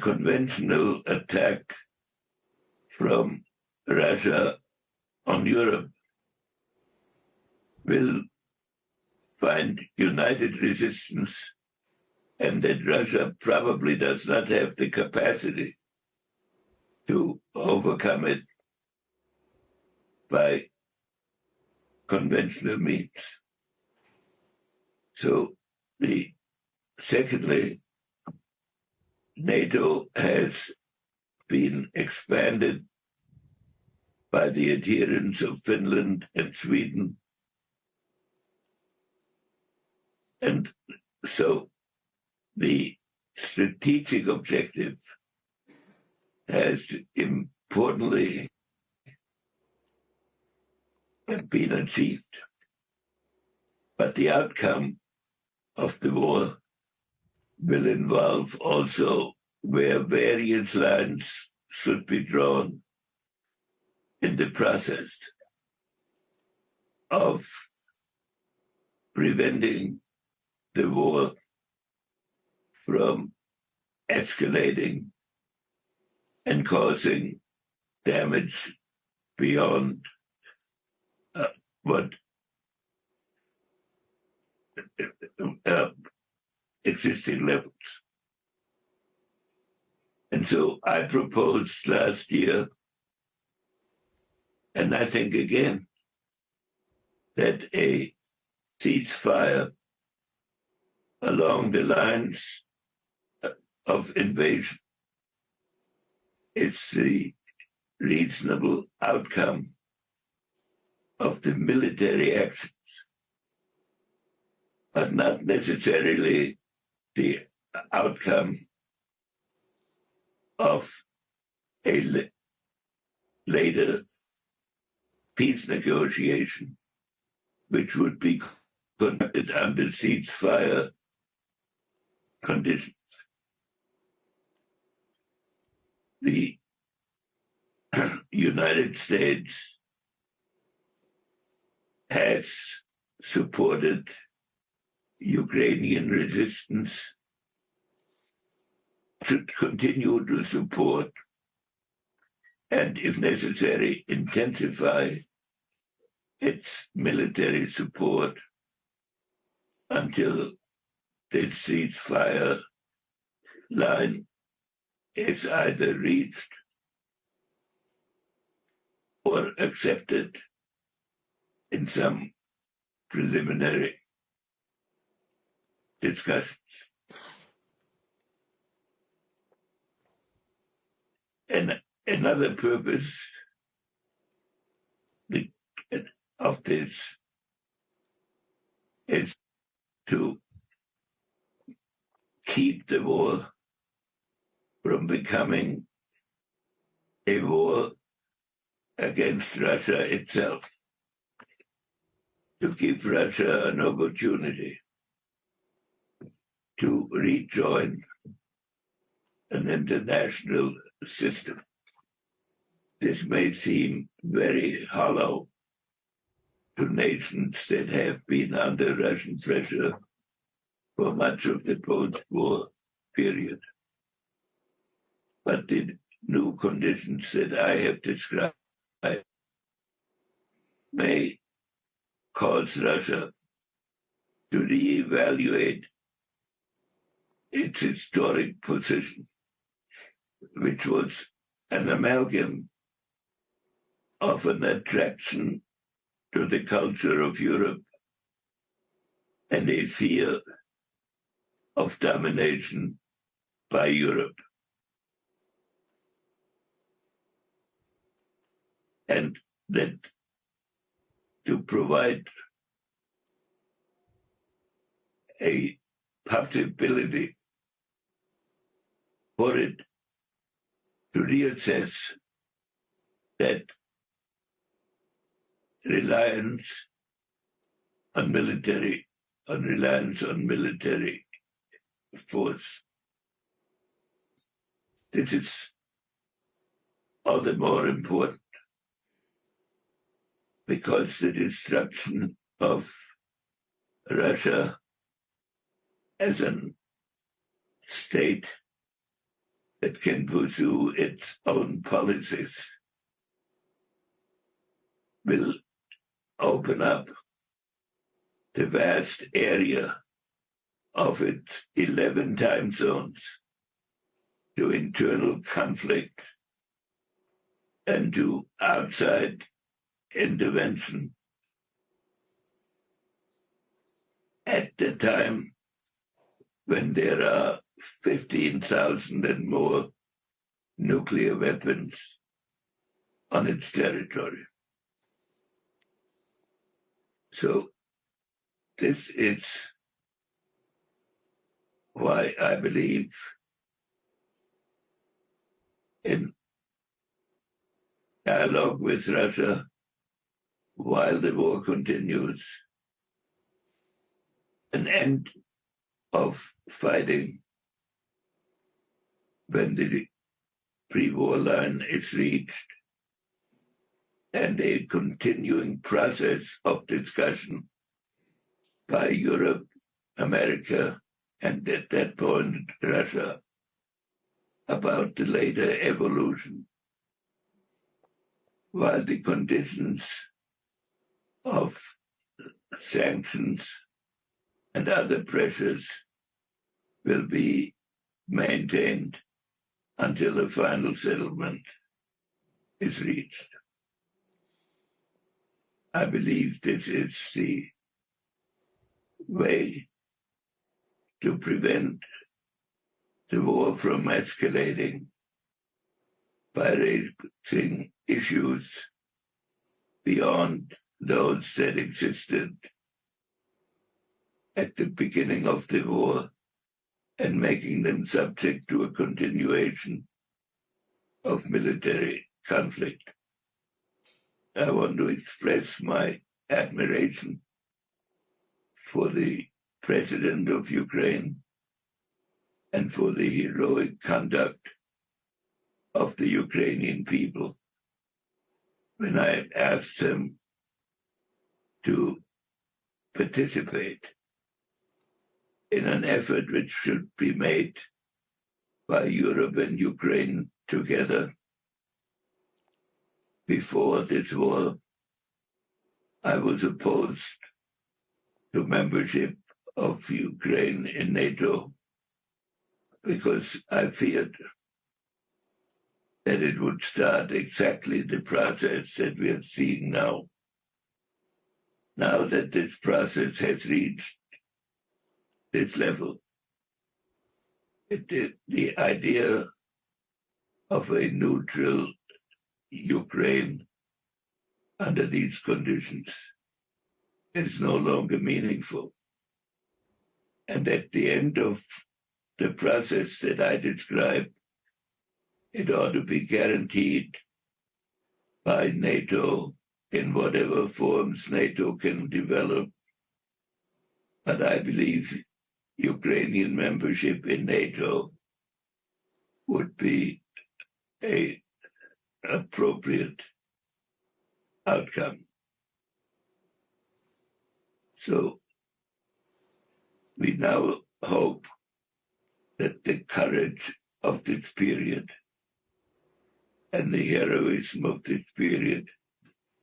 conventional attack from Russia on Europe will find united resistance, and that Russia probably does not have the capacity to overcome it by conventional means. So, secondly, NATO has been expanded by the adherence of Finland and Sweden. And so the strategic objective has importantly been achieved. But the outcome of the war will involve also where various lines should be drawn in the process of preventing the war from escalating and causing damage beyond what existing levels. And so I proposed last year, and I think again, that a ceasefire along the lines of invasion is the reasonable outcome of the military actions, but not necessarily the outcome of a later peace negotiation, which would be conducted under ceasefire conditions. The United States has supported Ukrainian resistance, should continue to support, and if necessary, intensify its military support until the ceasefire line is either reached or accepted in some preliminary discussions. And another purpose of this is to keep the war from becoming a war against Russia itself, to give Russia an opportunity to rejoin an international system. This may seem very hollow to nations that have been under Russian pressure for much of the post-war period. But the new conditions that I have described may cause Russia to reevaluate its historic position, which was an amalgam of an attraction to the culture of Europe and a fear of domination by Europe. And that to provide a possibility for it to reassess that reliance on military force. This is all the more important because the destruction of Russia as a state that can pursue its own policies will open up the vast area of its 11 time zones to internal conflict and to outside intervention at the time when there are 15,000 and more nuclear weapons on its territory. So this is why I believe in dialogue with Russia while the war continues, an end of fighting when the pre-war line is reached, and a continuing process of discussion by Europe, America, and at that point Russia about the later evolution, while the conditions of sanctions and other pressures will be maintained until a final settlement is reached. I believe this is the way to prevent the war from escalating by raising issues beyond those that existed at the beginning of the war and making them subject to a continuation of military conflict. I want to express my admiration for the President of Ukraine and for the heroic conduct of the Ukrainian people when I asked them to participate in an effort which should be made by Europe and Ukraine together. Before this war, I was opposed to membership of Ukraine in NATO because I feared that it would start exactly the process that we are seeing now. Now that this process has reached this level, the idea of a neutral Ukraine under these conditions is no longer meaningful. And at the end of the process that I described, it ought to be guaranteed by NATO in whatever forms NATO can develop. But I believe Ukrainian membership in NATO would be an appropriate outcome. So we now hope that the courage of this period and the heroism of this period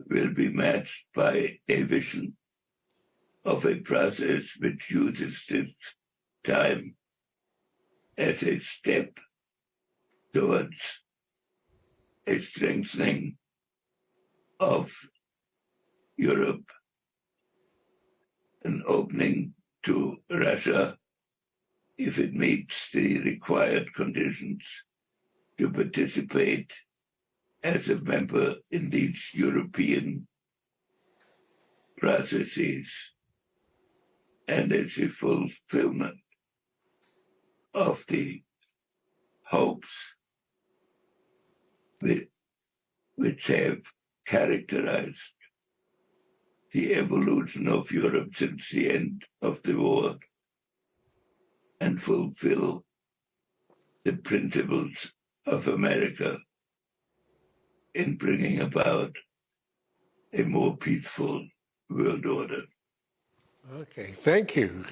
will be matched by a vision of a process which uses this time as a step towards a strengthening of Europe, an opening to Russia if it meets the required conditions to participate as a member in these European processes, and as a fulfillment of the hopes which have characterized the evolution of Europe since the end of the war and fulfill the principles of America in bringing about a more peaceful world order. Okay, thank you.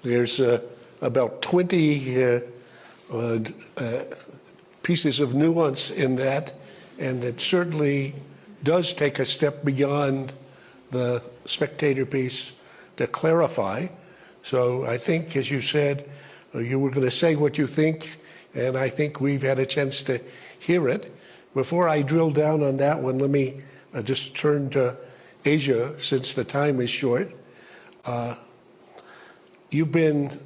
There's about 20 uh, uh, pieces of nuance in that, and it certainly does take a step beyond the spectator piece to clarify. So I think, as you said, you were going to say what you think, and I think we've had a chance to hear it. Before I drill down on that one, let me just turn to Asia, since the time is short. You've been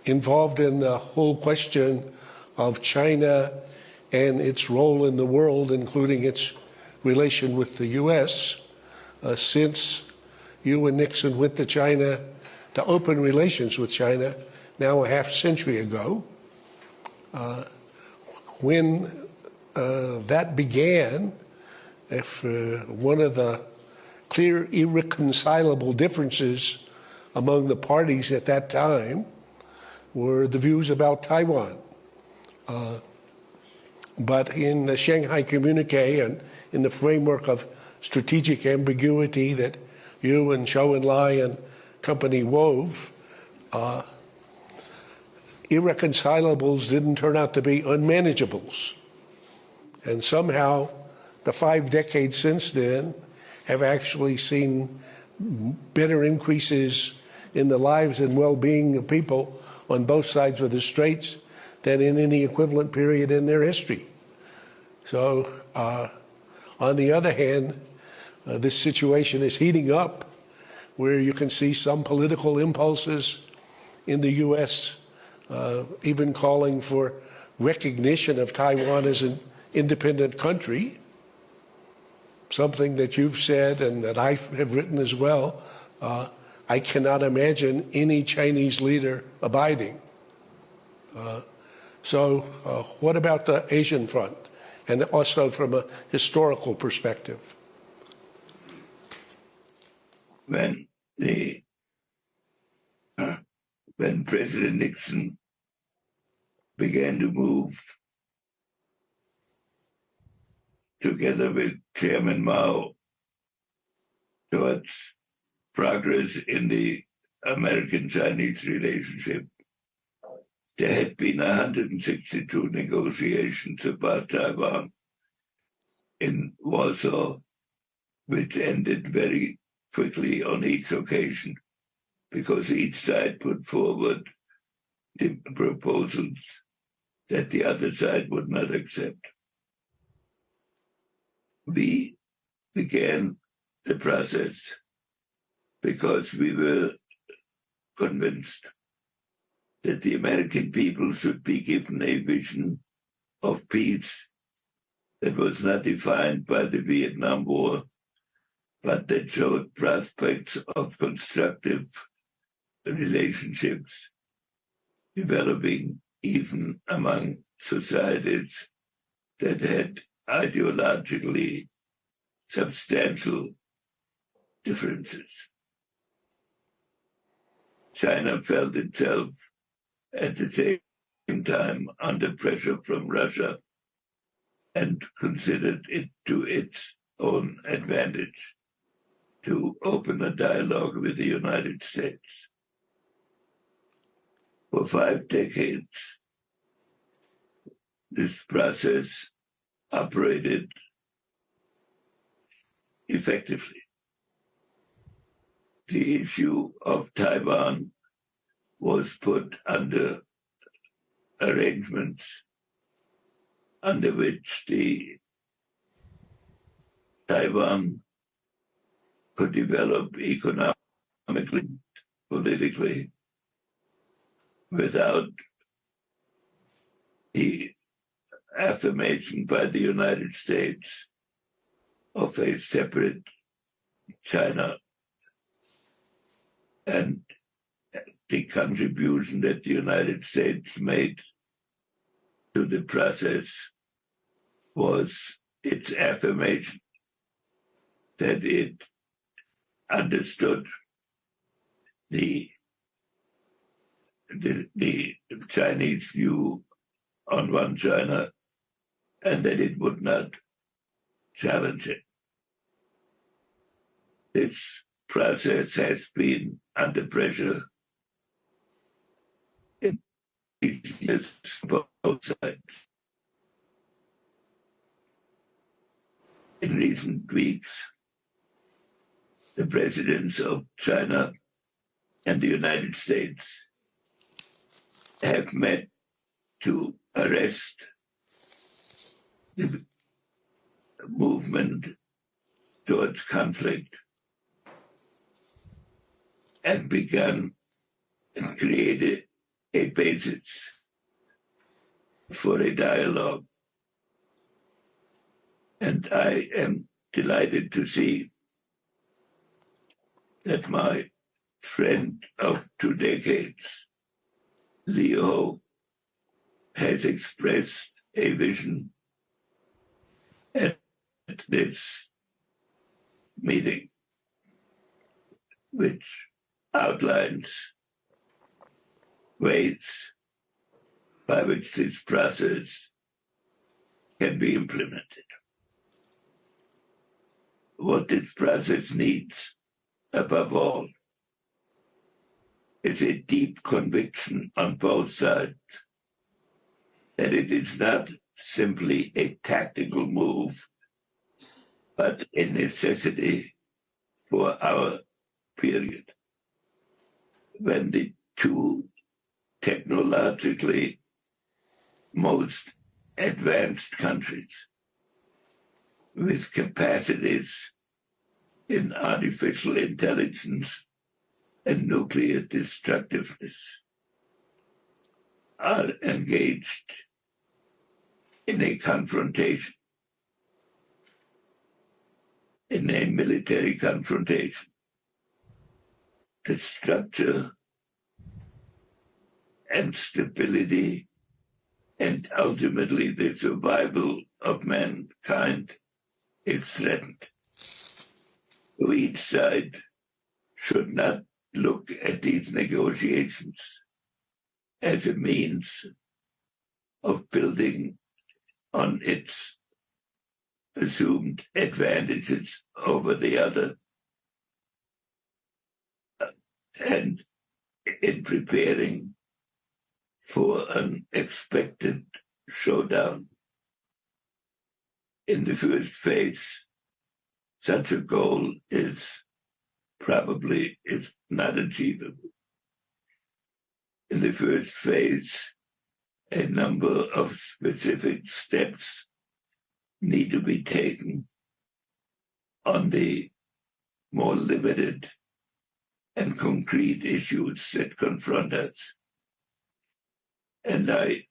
involved in the whole question of China and its role in the world, including its relation with the U.S., since you and Nixon went to China to open relations with China now a half century ago. When that began, if one of the clear irreconcilable differences among the parties at that time were the views about Taiwan. But in the Shanghai Communique and in the framework of strategic ambiguity that you and Zhou Enlai and company wove, irreconcilables didn't turn out to be unmanageables. And somehow the 5 decades since then have actually seen better increases in the lives and well-being of people on both sides of the straits than in any equivalent period in their history. So, on the other hand, this situation is heating up, where you can see some political impulses in the U.S. Even calling for recognition of Taiwan as an independent country, something that you've said and that I have written as well. I cannot imagine any Chinese leader abiding. So what about the Asian front, and also from a historical perspective? When President Nixon began to move together with Chairman Mao towards progress in the American-Chinese relationship, there had been 162 negotiations about Taiwan in Warsaw, which ended very quickly on each occasion because each side put forward the proposals that the other side would not accept. We began the process because we were convinced that the American people should be given a vision of peace that was not defined by the Vietnam War, but that showed prospects of constructive relationships developing even among societies that had ideologically substantial differences. China felt itself at the same time under pressure from Russia and considered it to its own advantage to open a dialogue with the United States. For 5 decades, this process operated effectively. The issue of Taiwan was put under arrangements under which the Taiwan could develop economically, politically, without the affirmation by the United States of a separate China and the contribution that the United States made to the process was its affirmation that it understood the Chinese view on one China and that it would not challenge it. This process has been under pressure years for both sides. In recent weeks, the presidents of China and the United States have met to arrest the movement towards conflict and begun and created a basis for a dialogue. And I am delighted to see that my friend of 2 decades, Leo, has expressed a vision at this meeting, which outlines ways by which this process can be implemented. What this process needs, above all, is a deep conviction on both sides that it is not simply a tactical move, but a necessity for our period, when the two technologically most advanced countries with capacities in artificial intelligence and nuclear destructiveness are engaged in a confrontation, in a military confrontation. The structure and stability and ultimately the survival of mankind is threatened. So each side should not look at these negotiations as a means of building on its assumed advantages over the other, and in preparing for an expected showdown. In the first phase, such a goal is not achievable. In the first phase, a number of specific steps need to be taken on the more limited and concrete issues that confront us. And I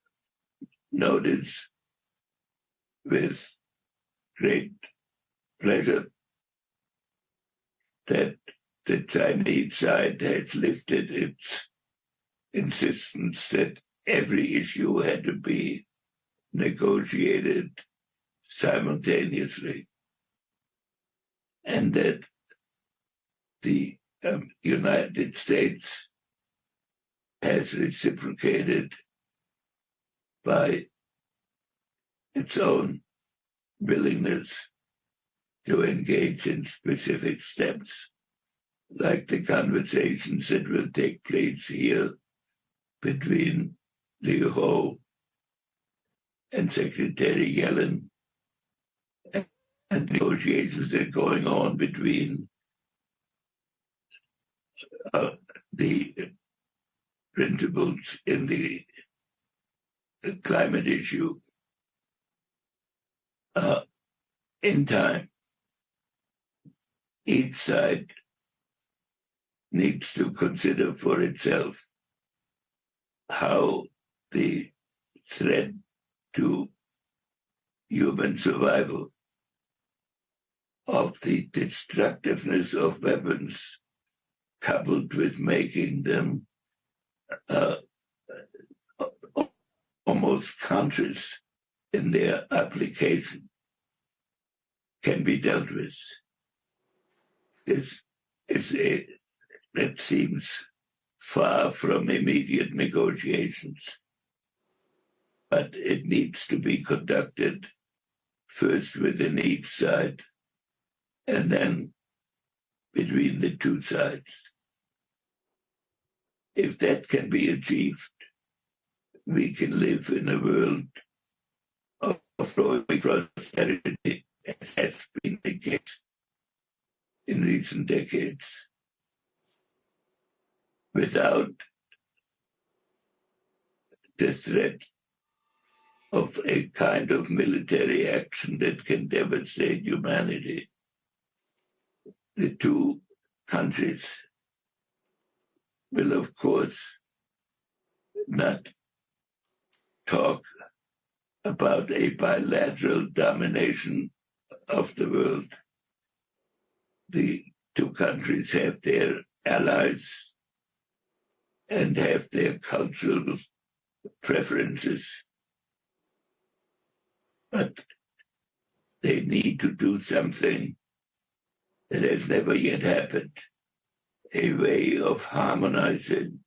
notice with great pleasure that the Chinese side has lifted its insistence that every issue had to be negotiated simultaneously, and that the United States has reciprocated by its own willingness to engage in specific steps, like the conversations that will take place here between Liu Ho and Secretary Yellen, and negotiations that are going on between the principals in the climate issue in time. Each side needs to consider for itself how the threat to human survival, of the destructiveness of weapons, coupled with making them almost conscious in their application, can be dealt with. That seems far from immediate negotiations, but it needs to be conducted first within each side and then between the two sides. If that can be achieved, we can live in a world of growing prosperity, as has been the case in recent decades, without the threat of a kind of military action that can devastate humanity. The two countries will, of course, not talk about a bilateral domination of the world. The two countries have their allies and have their cultural preferences, but they need to do something that has never yet happened, a way of harmonizing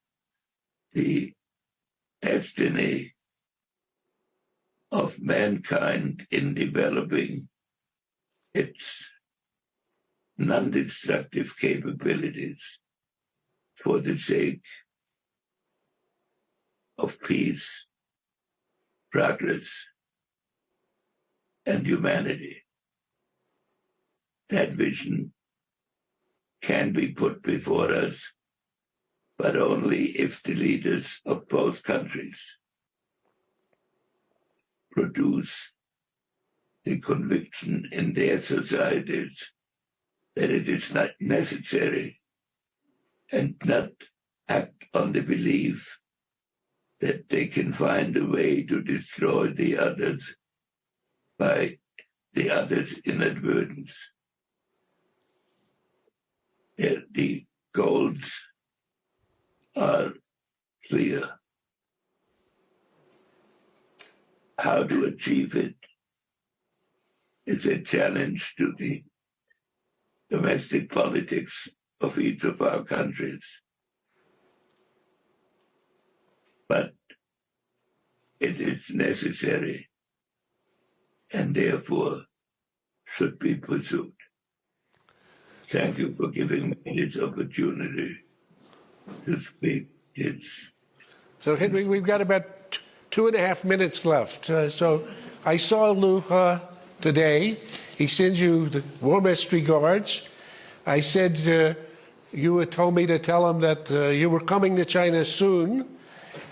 the destiny of mankind in developing its non-destructive capabilities for the sake of peace, progress, and humanity. That vision can be put before us, but only if the leaders of both countries produce the conviction in their societies that it is not necessary, and not act on the belief that they can find a way to destroy the others by the others' inadvertence. The goals are clear. How to achieve it is a challenge to the domestic politics of each of our countries. But it is necessary and therefore should be pursued. Thank you for giving me this opportunity to speak. So Henry, we've got about 2.5 minutes left. So I saw Lou today. He sends you the warmest regards. I said you had told me to tell him that you were coming to China soon.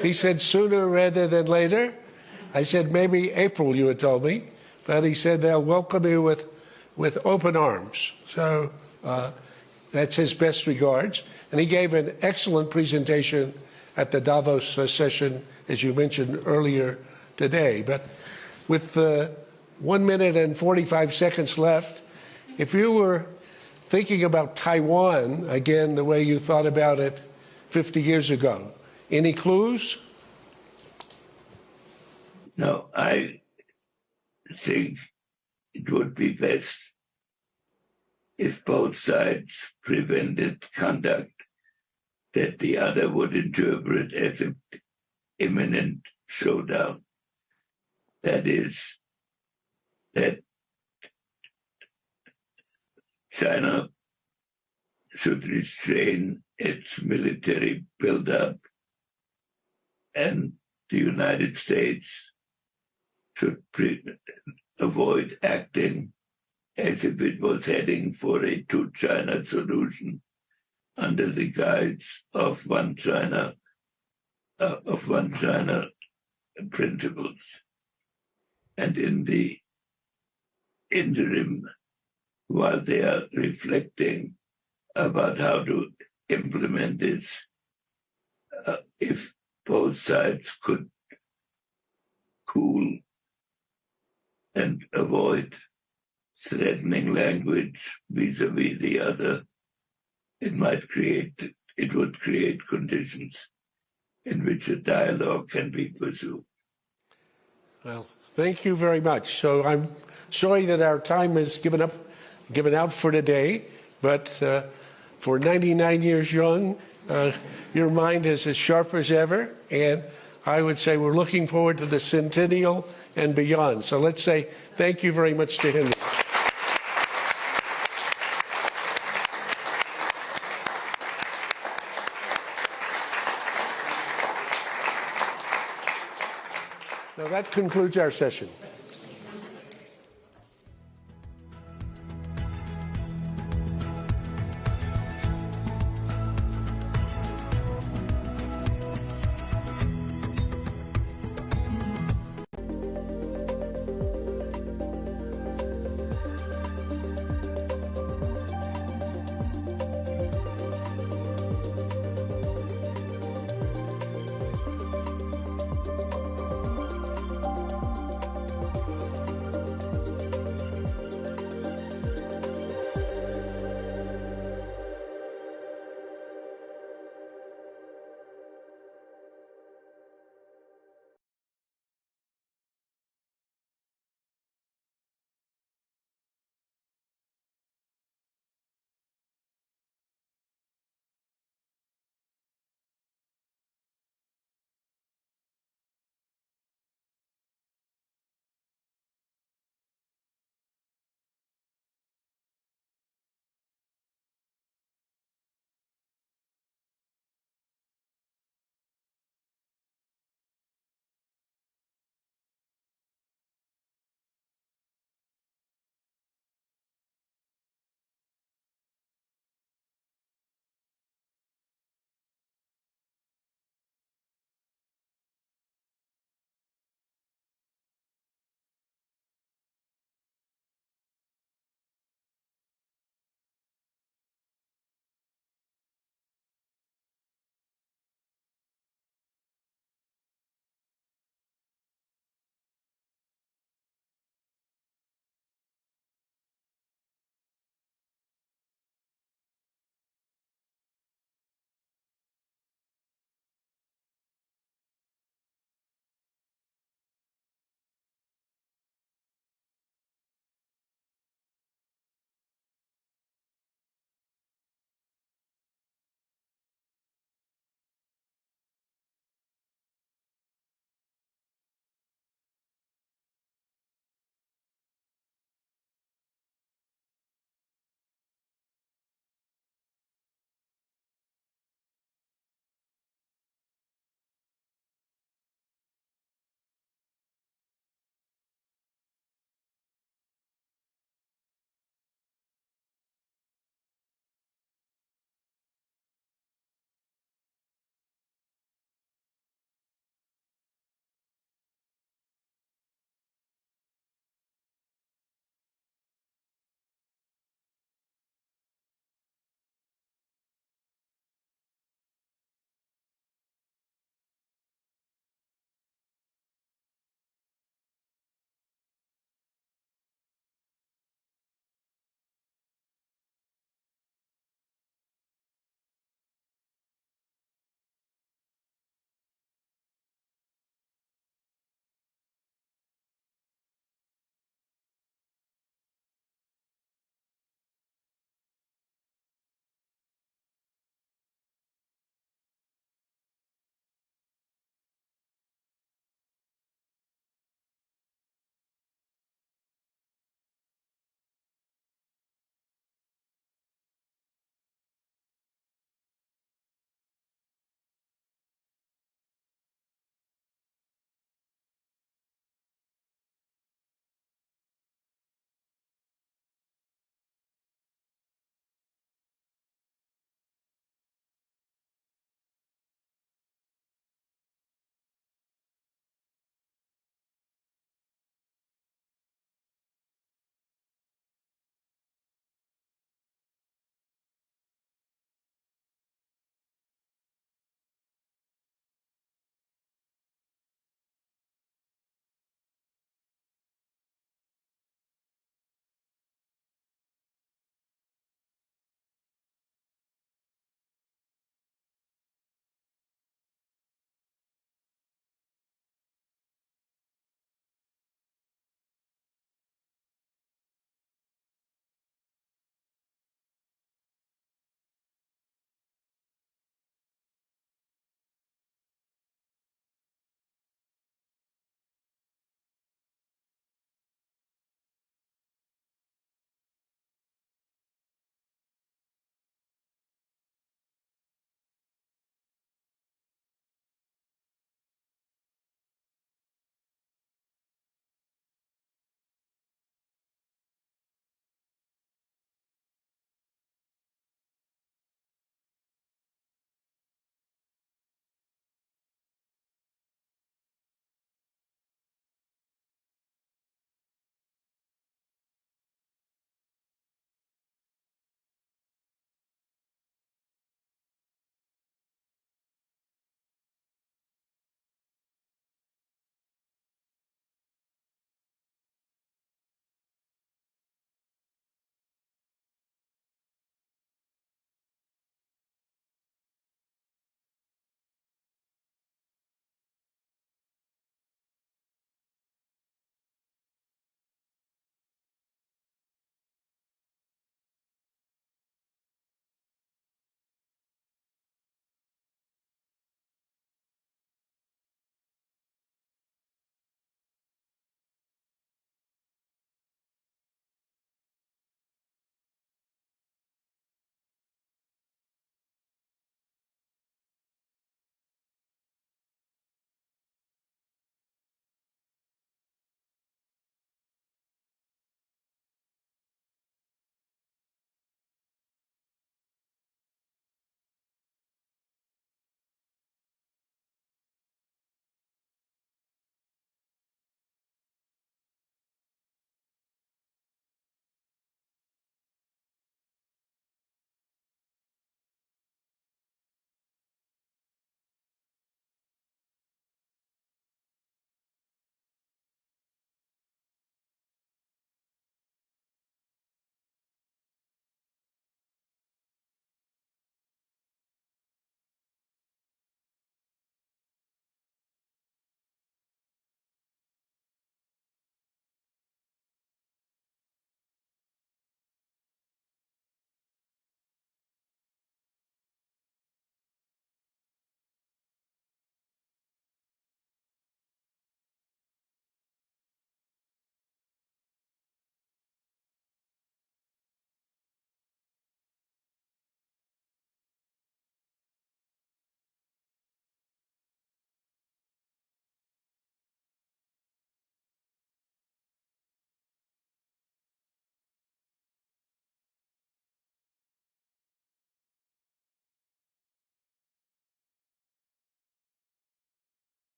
He said sooner rather than later. I said maybe April, you had told me. But he said they'll welcome you with open arms. So that's his best regards. And he gave an excellent presentation at the Davos session, as you mentioned earlier today. But with 1 minute and 45 seconds left, if you were thinking about Taiwan, again, the way you thought about it 50 years ago, any clues? No, I think it would be best if both sides prevented conduct that the other would interpret as an imminent showdown. That is, that China should restrain its military buildup, and the United States should avoid acting as if it was heading for a two-China solution under the guise of one China principles. And in the interim, while they are reflecting about how to implement this, if both sides could cool and avoid threatening language vis-a-vis the other, it would create conditions in which a dialogue can be pursued. Well, thank you very much. So I'm sorry that our time is given out for today, but for 99 years young, your mind is as sharp as ever, and I would say we're looking forward to the centennial and beyond. So let's say thank you very much to Henry. concludes our session.